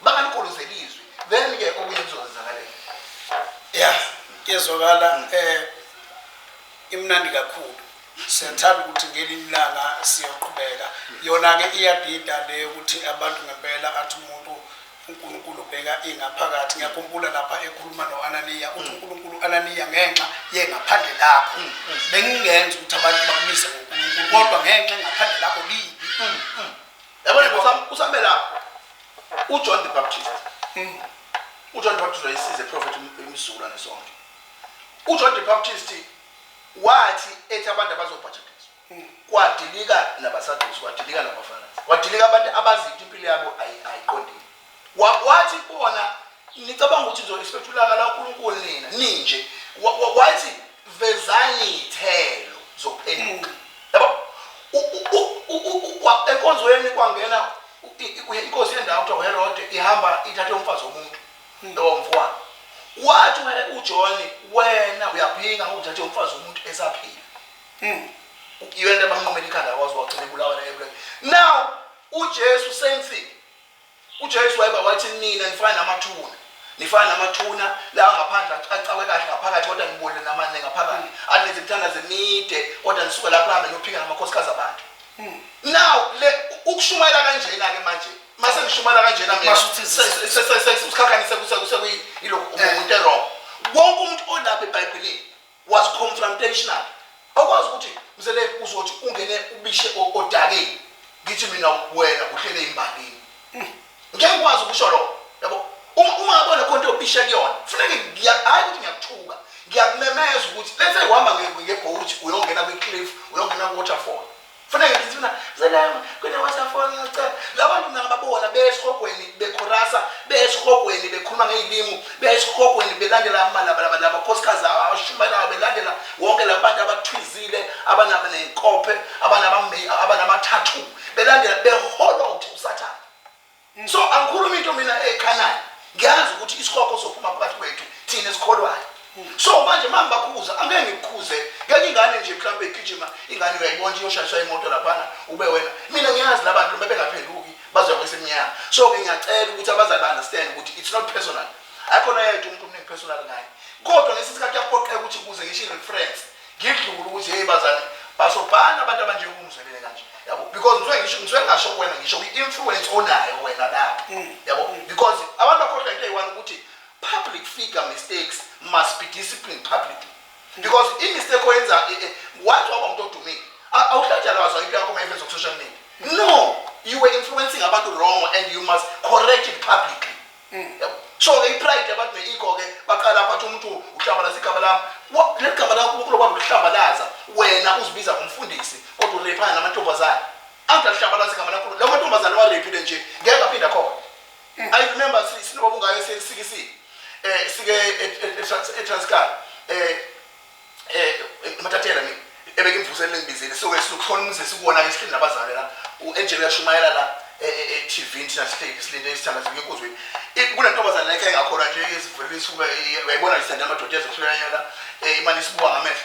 bangalukolozela izwi then ke okunye kuzozakalela yeah kezwakala imnandi kakhulu siyathanda ukuthi ngelinye ilanga siyoqhubeka yona ke iyadida le ukuthi abantu ngempela athi umuntu uNkulunkulu ubheka ingaphakathi ngiyakhumbula lapha ekhuluma noAnaniya uthi uNkulunkulu Ananiya ngenxa yengaphandle lakho bengingenza ukuthi abantu bakumise ngoNkulunkulu kodwa ngenxa ngaphandle lakho libi yabona usambe lapho uJohn the Baptist uJohn the Baptist wayesize prophet emsulwa nesonke uJohn the Baptist wathi ethi abantu abazobhajathisa kwadilika nabasadusi kwadilika nabaFarisi kwadilika abantu abazithi impilo yabo ayiqondile wathi bona nicabanga ukuthi ngizo-expectulaka la uNkulunkulu nina ninje wathi vezani ithelo zokuphenduka yabo enkonzweni kwangena inkosi yendawo kuthiwa uHerode ihamba ithathe umfazi womuntu lowomfowabo wathi uJohn wena uyaphinga ngokuthathe umfazi womuntu esaphila yena abanqomela ikhanda kwazi wagcina ebulawa naye now uJesu same thing uJesu wathi nina nifana namathuna la ngaphandle acawe kahle ngaphakathi kodwa ngibone namane ngaphakathi alenze ithanda zemide kodwa nisuke lapha hambe nophinga namakhosikazi abantu now le ukushumayela kanjena ke manje mase ngishumayela kanjena mina usikhakhanise kuse ilokho umuntu errong wonke umuntu olapha eBhayibhelini was confrontational awukwazi ukuthi mzele uzothi ungene ubishe odakeni ngithi mina wena uhlele imbalini ngeke ngikwazi ukusho lo yabo uma ngabona konke obishe kuyona kufanele hayi ukuthi ngiyakuthuka ngiyakumemeza ukuthi let's say uhamba ngeboat uyongena kwi-cliff uyongena ku-waterfall kufanele ngithi mina zelama kune waterfall ngicela labantu ngababona besihogweni bekhorasa besihogweni bekhuluma ngezilimi besihogweni belandela amalaba khosikazi abashumayela belandela wonke labantu abathwizile abanaba nenkophe abanamathatu belandela beholothe usathane so angikhuluma into mina eKhanani ngiyazi ukuthi isikhoko sophuma phakathi kwethu thina esikholwayo so manje mambakhuza angeke ngikukhuze ngeke ingane nje mhlawumbe igijima ingane uyayibona iyoshayiswa imoto laphana ube wena mina ngiyazi labantu bebengaphenduki bazoya esemnyama so ke ngiyacela ukuthi abazali understand ukuthi it's not personal akhona yedwa umuntu omningi personal ngaye kodwa ngesikhathi yaphoqeka ukuthi ukuze ngisho reference ngidlula ukuthi hey bazali basobhana abantu abanje ukumzwelele kanje yabo because ngizwe ngasho wena ngisho i-influence onayo wena lapho yabo because abantu bakhohlwa into eyiwani ukuthi public figure mistakes must be disciplined publicly because in mistake oyenza what waba umuntu odumile awuhlatshalazwa into yakho mayifenza ku social media no you were influencing abantu wrong and you must correct it publicly so ke pride abantu neiko ke baqala phatha umuntu uhlambalaza igama lami legama lakho kulo kwabe uhlambalaza wena uzibiza umfundisi kodwa urephana namantombazana angahlambalaza igama lakho lo mantombazana wa repeat nje ngeke aphinda khona I remember sinobabungayo sesikisi sike eTranskei matatela mina ebeke imvusele ngibizile so esikhona umze sikubona ke sihleli nabazali la uAngela Shumayela la eTV thina sihleli silinde isithandazo ngenkuzweni kunentombazana la ekhaya ngakhona nje ezivele isuka uyayibona isithandana amadoda ezohlelanyana imali isibuka ngamehlo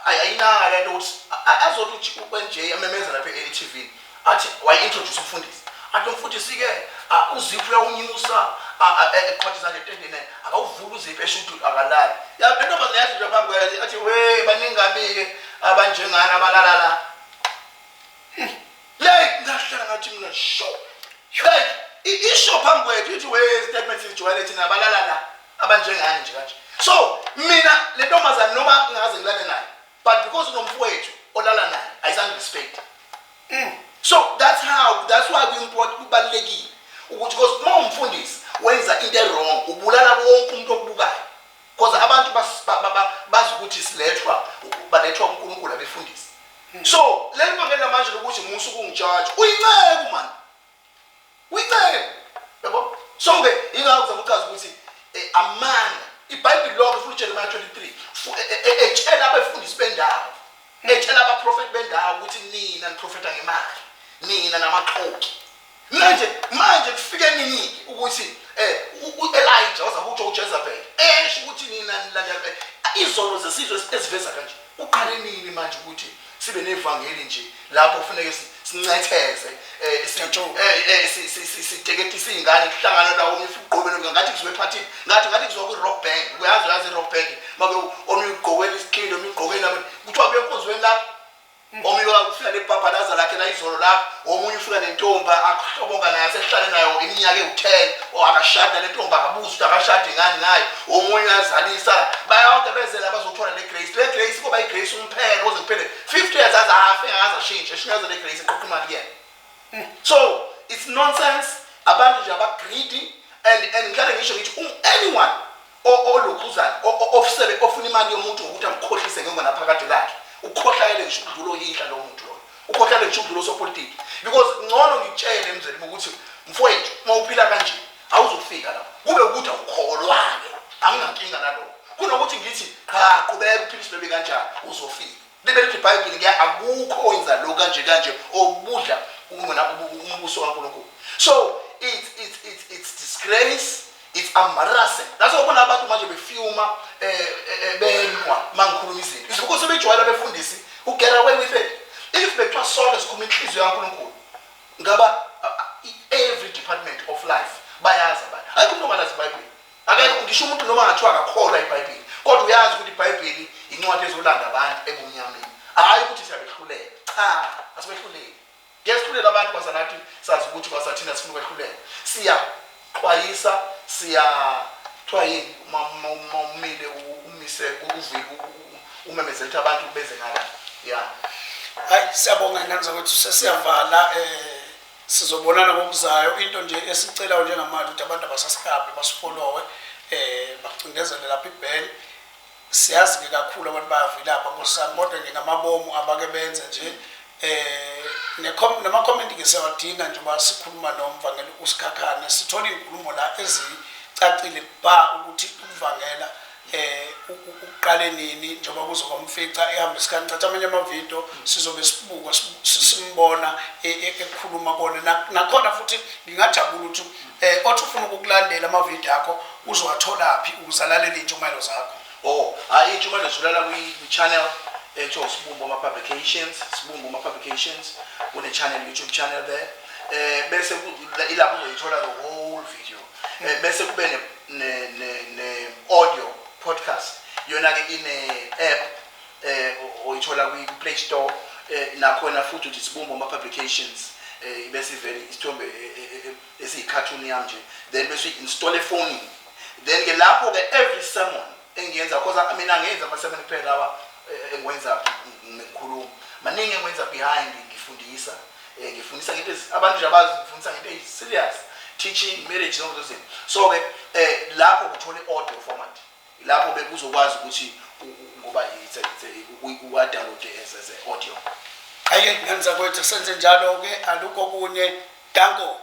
ayinanga lento ukuthi azothi ukwenje amemeza lapha eTV athi why introduce umfundisi athi umfundisi ke uzipho uyawunyusa eqhathi zanje tendene akawuvula uzipho eshuthi akalali ya bentombazana yathi nje phambi kwakhe athi we baningabi ke abanjengana abalala like ngahlala ngathi mina show like isho phambi kwethu ithi we statement sijwayele thina abalala la abanjengani nje kanje so mina le ntombazana noma ngaze ngilale naye but because unomfowethu olala naye ayisani respect so that's why we import kubalekile ukuthi because uma umfundisi wenza into wrong ubulala wonke umuntu okubukayo because abantu bazi ukuthi silethwa balethwa uNkulunkulu abefundisi so le nto ngena manje ukuthi musuku ungijudge uyinceke man uyinceke yabo so ke ingakho uzakuchaza ukuthi amanga iBhayibheli lokho futhi Jeremiah 23 etshela abefundisi bendawo etshela abaprofeti bendawo ukuthi nina niprofeta ngemali nina namaqhoki manje kufike nini ukuthi uElijah wazakutsho uJezebel ukuthi nina nilandela izono zesizwe eziveza kanje uqale nini manje ukuthi sibe nevangeli nje lapho kufanele sincetheze siteketisa izingane kuhlangana lawo umfugqobeni ngathi kuzwe party ngathi kuzwa ku rock band uyazi rock band make omigqokweni isikhindo omigqokweni lapho kuthiwa kuyenkonzweni lapho omike ukufika lebhabhalaza lakhe la izolo lapho omunye ufika nentomba akuhlobonga naye sehlale nayo iminyaka ewu10 akashada lentomba akabuza ukuthi akashada ngani ngayo omunye uyazalisa bayonke bezela bazothola le grace kuba igrace umphelo oze kuphele 50 years azahafe engazashintsha eshinyaza le grace eqoqa imali kuyena so it's nonsense abantu nje abagreedy and ngicela ngisho ngithi anyone olokuzana ofuna imali yomuntu ukuthi amkhohlise ngengona phakathi lakhe ukhohlakele ngisho udulo yihla lo muntu lo ukhohlakele ngisho udulo sopolitiki because ngcono ngitshele emzeni ukuthi mfowethu uma uphila kanje awuzofika lapho kube ukuthi awukholwane anginankinga nalokho kunokuthi ngithi cha qhubeka uphila isibebe kanjani uzofika libe lithi iBhayibheli ke akukho wenza lo kanje obudla umbuso kaNkulunkulu so it's disgrace it's embarrassing that's why bona abantu manje befuma benwa mangikhuluma izinto izikuze bejwayela befundisi get away with it if betwa sola sikhuluma inhliziyo kaNkulunkulu ngaba every department of life bayazi abantu ayikho ngalazi iBhayibheli akekho ngisho umuntu noma ngathiwa akakholwa iBhayibheli kodwa uyazi ukuthi iBhayibheli incwadi ezolanda abantu ebumnyameni hayi ukuthi siyabehluleka cha asibehluleki ngesihlulela abantu bazanathi sazi ukuthi kwasathina sifuna ukwehluleka siyaxwayisa siya twayini umile umise umemezela ukuthi abantu beze ngala yeah hayi siyabonga ingane zakwethu sesiyavala sizobonana ngokuzayo into nje esicelayo njengamanje ukuthi abantu abasasikabe basifollowe bacindezele lapha ibheli siyazi ke kakhulu abantu bayavilapha ngosami kodwa nje ngamabomu abake benze nje nama comment ke siyawadinga nje basikhuluma nomvangeli uSikhakhane sithola inkulumo la ezicacile ba ukuthi ukuvangela uqale nini njengoba kuzoba umfica ehamba isikhathi thatha amanye amavideo sizobe sibuka simbona ekhuluma kona nakhona futhi ngingajabula ukuthi othi ufuna ukukulandela amavideo akho uzowatholaphi ukuzalalela intshumayelo zakho intshumayelo zilala kwi-channel ethiwa Sibumbu Publications kune channel YouTube channel there bese ilapho uzoyithola the whole video bese kube ne audio podcast yona ke ine app oyithola kwi Play Store nakhona futhi uthi Sibumbu Publications bese vele isithombe esiyicartoon yami nje then bese install phone then ke lapho ke every sermon engiyenza because mina ngiyenza ama sermon kuphela lawa engwenza ngikhuluma maningi engwenza behind ngifundisa ngento abantu nje abazi ngifundisa ngento serious teaching marriage zonke lezo so ke lapho kuthola audio format lapho bekuzokwazi ukuthi ngoba uwa-download as audio hayi ngenza kwethu senze njalo ke alukho kunye danko